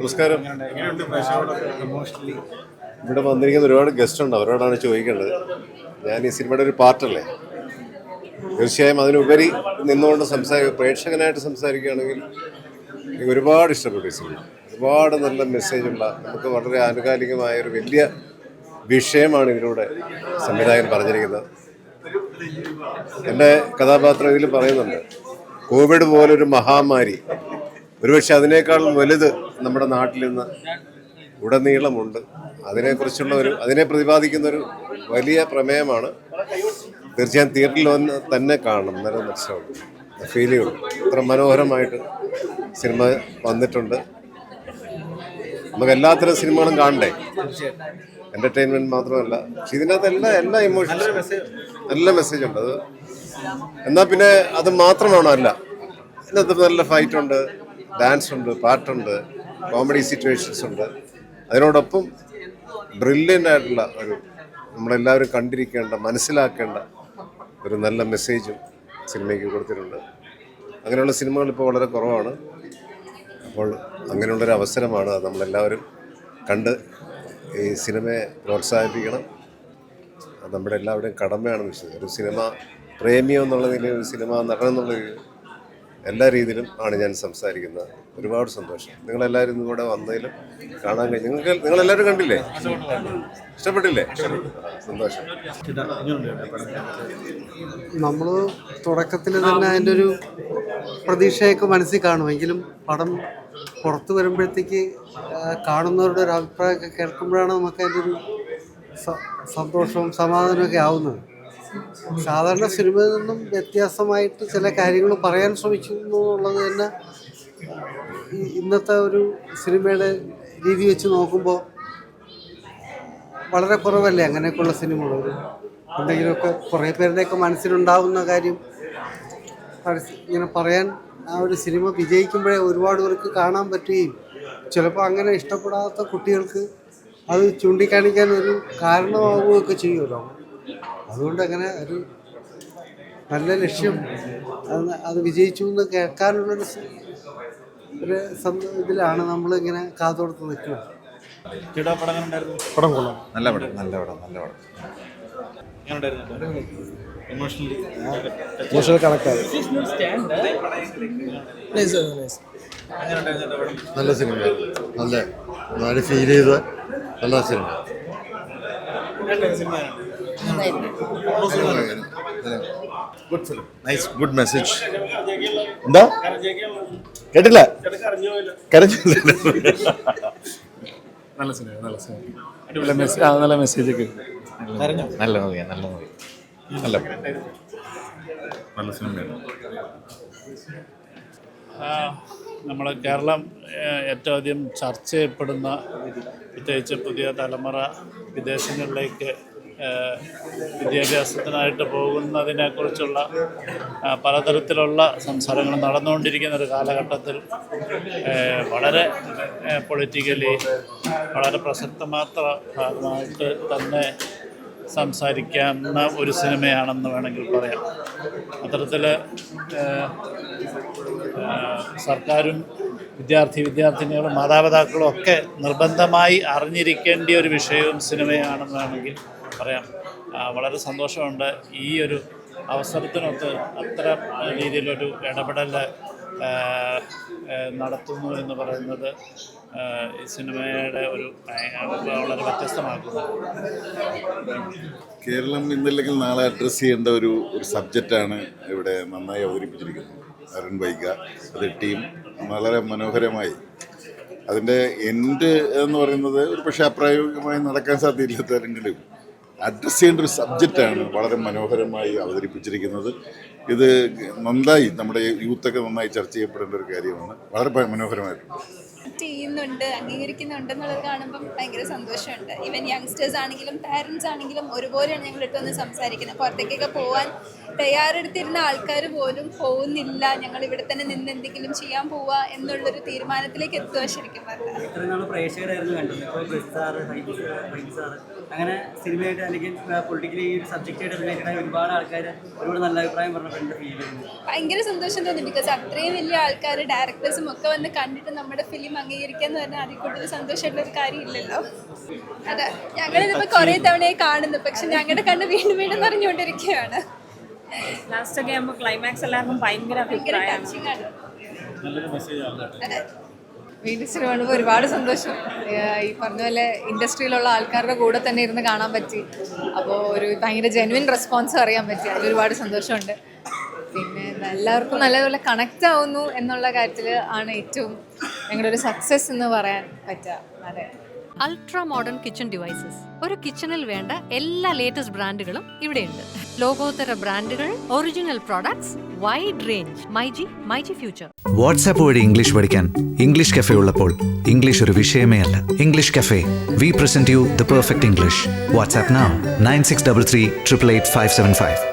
നമസ്കാരം. ഇവിടെ വന്നിരിക്കുന്ന ഒരുപാട് ഗസ്റ്റ് ഉണ്ട്, അവരോടാണ് ചോദിക്കേണ്ടത്. ഞാൻ ഈ സിനിമയുടെ ഒരു പാർട്ടല്ലേ, തീർച്ചയായും അതിനുപരി നിന്നുകൊണ്ട് പ്രേക്ഷകനായിട്ട് സംസാരിക്കുകയാണെങ്കിൽ എനിക്ക് ഒരുപാട് ഇഷ്ടപ്പെട്ടു ഈ സിനിമ. ഒരുപാട് നല്ല മെസ്സേജുള്ള, നമുക്ക് വളരെ ആനുകാലികമായ ഒരു വലിയ വിഷയമാണ് ഇതിലൂടെ സംവിധായകൻ പറഞ്ഞിരിക്കുന്നത്. എൻ്റെ കഥാപാത്രം ഇതിൽ പറയുന്നുണ്ട്, കോവിഡ് പോലൊരു മഹാമാരി ഒരുപക്ഷെ അതിനേക്കാളും വലുത് നമ്മുടെ നാട്ടിൽ നിന്ന് ഉടനീളമുണ്ട്. അതിനെ പ്രതിപാദിക്കുന്ന ഒരു വലിയ പ്രമേയമാണ്. തീർച്ചയായും തിയേറ്ററിൽ വന്ന് തന്നെ കാണണം, നല്ല മനസ്സിലാവും, ഫീൽ ചെയ്യുള്ളൂ. അത്ര മനോഹരമായിട്ട് സിനിമ വന്നിട്ടുണ്ട്. നമുക്ക് എല്ലാത്തരം സിനിമകളും കാണണ്ടേ, എൻ്റർടൈൻമെൻറ്റ് മാത്രമല്ല, പക്ഷെ ഇതിനകത്ത് എല്ലാ ഇമോഷൻസും നല്ല മെസ്സേജ് ഉണ്ട്. അത് എന്നാൽ പിന്നെ അത് മാത്രമാണോ? അല്ല, ഇതിനകത്ത് നല്ല ഫൈറ്റ് ഉണ്ട്, ഡാൻസ് ഉണ്ട്, പാട്ടുണ്ട്, കോമഡി സിറ്റുവേഷൻസ് ഉണ്ട്. അതിനോടൊപ്പം ബ്രില്യൻ്റ് ആയിട്ടുള്ള ഒരു, നമ്മളെല്ലാവരും കണ്ടിരിക്കേണ്ട, മനസ്സിലാക്കേണ്ട ഒരു നല്ല മെസ്സേജും സിനിമയ്ക്ക് കൊടുത്തിട്ടുണ്ട്. അങ്ങനെയുള്ള സിനിമകൾ ഇപ്പോൾ വളരെ കുറവാണ്. അപ്പോൾ അങ്ങനെയുള്ളൊരു അവസരമാണ്. അത് നമ്മളെല്ലാവരും കണ്ട് ഈ സിനിമയെ പ്രോത്സാഹിപ്പിക്കണം. അത് നമ്മുടെ എല്ലാവരുടെയും കടമയാണെന്ന് വിശ്വസിക്കുന്നത്. ഒരു സിനിമ പ്രേമിയോ എന്നുള്ള നിലയിൽ, ഒരു സിനിമ നടൻ എന്നുള്ള എല്ലാ രീതിയിലും ആണ് ഞാൻ സംസാരിക്കുന്നത്. ഒരുപാട് സന്തോഷം നിങ്ങളെല്ലാവരും ഇന്നിവിടെ വന്നതിലും കാണാൻ കഴിഞ്ഞു. നിങ്ങളെല്ലാവരും കണ്ടില്ലേ? ഇഷ്ടപ്പെട്ടില്ലേ? സന്തോഷം. നമ്മൾ തുടക്കത്തിൽ തന്നെ അതിൻ്റെ ഒരു പ്രതീക്ഷയൊക്കെ മനസ്സിൽ കാണുമെങ്കിലും പടം പുറത്ത് വരുമ്പോഴത്തേക്ക് കാണുന്നവരുടെ ഒരു അഭിപ്രായമൊക്കെ കേൾക്കുമ്പോഴാണ് നമുക്ക് അതിൻ്റെ ഒരു സന്തോഷവും സമാധാനമൊക്കെ ആവുന്നത്. സാധാരണ സിനിമയിൽ നിന്നും വ്യത്യാസമായിട്ട് ചില കാര്യങ്ങൾ പറയാൻ ശ്രമിക്കുന്നു എന്നുള്ളത് തന്നെ ഇന്നത്തെ ഒരു സിനിമയുടെ രീതി വെച്ച് നോക്കുമ്പോൾ വളരെ കുറവല്ലേ അങ്ങനെയൊക്കെയുള്ള സിനിമകൾ. എന്തെങ്കിലുമൊക്കെ കുറേ പേരുടെയൊക്കെ മനസ്സിലുണ്ടാവുന്ന കാര്യം ഇങ്ങനെ പറയാൻ ആ ഒരു സിനിമ വിജയിക്കുമ്പോഴേ ഒരുപാട് പേർക്ക് കാണാൻ പറ്റുകയും ചിലപ്പോൾ അങ്ങനെ ഇഷ്ടപ്പെടാത്ത കുട്ടികൾക്ക് അത് ചൂണ്ടിക്കാണിക്കാൻ ഒരു കാരണമാവുകയൊക്കെ ചെയ്യുമല്ലോ. അതുകൊണ്ട് അങ്ങനെ ഒരു നല്ല ലക്ഷ്യം അത് വിജയിച്ചു എന്ന് കേൾക്കാനുള്ളൊരു ഇതിലാണ് നമ്മളിങ്ങനെ കാതോർത്ത് നിൽക്കുന്നത്. പടം കൊള്ളാം, നല്ല പടം. ഇമോഷണൽ കണക്റ്റാണ്. നല്ല സിനിമയായിരുന്നു, നല്ല ഫീൽ ചെയ്ത നല്ല cinema. Good film, nice, good message. എന്താ കേട്ടില്ല? നല്ല സിനിമ, നല്ല മെസ്സേജ് ഒക്കെ. നല്ല മൂവിയാണ്, നല്ല സിനിമയാണ്. നമ്മൾ കേരളം ഏറ്റവും അധികം ചർച്ച ചെയ്യപ്പെടുന്ന, പ്രത്യേകിച്ച് പുതിയ തലമുറ വിദേശങ്ങളിലേക്ക് വിദ്യാഭ്യാസത്തിനായിട്ട് പോകുന്നതിനെക്കുറിച്ചുള്ള പലതരത്തിലുള്ള സംസാരങ്ങൾ നടന്നുകൊണ്ടിരിക്കുന്ന ഒരു കാലഘട്ടത്തിൽ വളരെ പൊളിറ്റിക്കലി വളരെ പ്രസക്തമായിട്ട് തന്നെ സംസാരിക്കാവുന്ന ഒരു സിനിമയാണെന്ന് വേണമെങ്കിൽ പറയാം. അത്തരത്തിൽ സർക്കാരും വിദ്യാർത്ഥിനികളും മാതാപിതാക്കളും ഒക്കെ നിർബന്ധമായി അറിഞ്ഞിരിക്കേണ്ട ഒരു വിഷയവും സിനിമയാണെന്ന് വേണമെങ്കിൽ പറയാം. വളരെ സന്തോഷമുണ്ട് ഈ ഒരു അവസരത്തിനൊത്ത് അത്ര രീതിയിലൊരു ഇടപെടൽ നടത്തുന്നു എന്ന് പറയുന്നത് ഈ സിനിമയുടെ ഒരു വളരെ വ്യത്യസ്തമാക്കുന്നു. കേരളം ഇന്നല്ലെങ്കിൽ നാളെ അഡ്രസ്സ് ചെയ്യേണ്ട ഒരു സബ്ജക്റ്റാണ് ഇവിടെ നന്നായി അവതരിപ്പിച്ചിരിക്കുന്നത് അരുൺ വൈഗ. അത് ടീം വളരെ മനോഹരമായി, അതിൻ്റെ എൻഡ് എന്ന് പറയുന്നത് ഒരു പക്ഷേ അപ്രായോഗികമായി നടക്കാൻ സാധ്യതയില്ലാത്തവരെങ്കിലും അഡ്രസ്സ് ചെയ്യേണ്ട ഒരു സബ്ജക്റ്റാണ് വളരെ മനോഹരമായി അവതരിപ്പിച്ചിരിക്കുന്നത്. ഇത് നന്നായി നമ്മുടെ യൂത്തൊക്കെ നന്നായി ചർച്ച ചെയ്യപ്പെടേണ്ട ഒരു കാര്യമാണ്. വളരെ മനോഹരമായിട്ടുണ്ട്. ചെയ്യുന്നുണ്ട്, അംഗീകരിക്കുന്നുണ്ട് എന്നുള്ളത് കാണുമ്പം ഭയങ്കര സന്തോഷമുണ്ട്. ഈവൻ യങ്സ്റ്റേഴ്സ് ആണെങ്കിലും പാരൻസ് ആണെങ്കിലും ഒരുപോലെയാണ് ഞങ്ങളിട്ട് വന്ന് സംസാരിക്കുന്നത്. പുറത്തേക്കൊക്കെ പോകാൻ തയ്യാറെടുത്തിരുന്ന ആൾക്കാർ പോലും പോകുന്നില്ല, ഞങ്ങൾ ഇവിടെ തന്നെ നിന്ന് എന്തെങ്കിലും ചെയ്യാൻ പോവുക എന്നുള്ളൊരു തീരുമാനത്തിലേക്ക് എത്തുക ശരിക്കും പറഞ്ഞാൽ. ഇത്രയും നാൾ പ്രേക്ഷകരായിരുന്നു കണ്ടത്. ഇപ്പോൾ ബസാർ, സാർ അങ്ങനെ സിനിമയായിട്ട് അല്ലെങ്കിൽ പൊളിറ്റിക്കലി ഈ ഒരു സബ്ജക്റ്റായിട്ട് റിലേറ്റഡ് ആയ ഒരുപാട് ആൾക്കാർ ഒരുപാട് നല്ല അഭിപ്രായം പറഞ്ഞിട്ടുണ്ട്. ഫീൽ ചെയ്യുന്നു, ഭയങ്കര സന്തോഷം തോന്നി. ബിക്കോസ് അത്രയും വലിയ ആൾക്കാർ ഡയറക്ടേഴ്സും ഒക്കെ വന്ന് കണ്ടിട്ട് നമ്മുടെ ഫിലിം അംഗീകരിക്കുക എന്ന് പറഞ്ഞാൽ അതിൽ കൂടുതൽ സന്തോഷമായിട്ടുള്ളൊരു കാര്യമില്ലല്ലോ. അതെ, ഞങ്ങളിതിപ്പോൾ കുറേ തവണയായി കാണുന്നു, പക്ഷെ ഞങ്ങളുടെ കണ്ണ് വീണ്ടും വീണ്ടും നിറഞ്ഞുകൊണ്ടിരിക്കുകയാണ്. ലാസ്റ്റ് ഒക്കെ ആകുമ്പോൾ ക്ലൈമാക്സ് എല്ലാവർക്കും ഭയങ്കര ടച്ചിങ് ആണ്. അതെ, വീണ്ടും സിനിമ കാണുമ്പോൾ ഒരുപാട് സന്തോഷം. ഈ പറഞ്ഞ പോലെ ഇൻഡസ്ട്രിയിലുള്ള ആൾക്കാരുടെ കൂടെ തന്നെ ഇരുന്ന് കാണാൻ പറ്റി. അപ്പോൾ ഒരു ഭയങ്കര ജെന്വിൻ റെസ്പോൺസ് അറിയാൻ പറ്റി. അതിലൊരുപാട് സന്തോഷമുണ്ട്. പിന്നെ എല്ലാവർക്കും നല്ലതുപോലെ കണക്റ്റ് ആവുന്നു എന്നുള്ള കാര്യത്തിൽ ആണ് ഏറ്റവും ഞങ്ങളുടെ ഒരു സക്സസ് എന്ന് പറയാൻ പറ്റുക. അതെ, അൾട്രാ മോഡേൺ കിച്ചൺ ഡിവൈസസ്. ഒരു കിച്ചണിൽ വേണ്ട എല്ലാ ലേറ്റസ്റ്റ് ബ്രാൻഡുകളും ഇവിടെയുണ്ട്. ലോകോത്തര ബ്രാൻഡുകൾ, original products, wide range. MyG future. WhatsApp വഴി ഇംഗ്ലീഷ് പഠിക്കാൻ ഇംഗ്ലീഷ് കഫേ ഉള്ളപ്പോൾ ഇംഗ്ലീഷ് ഒരു വിഷയമേ അല്ല. English cafe, we present you the perfect English. WhatsApp now 9633 888 575.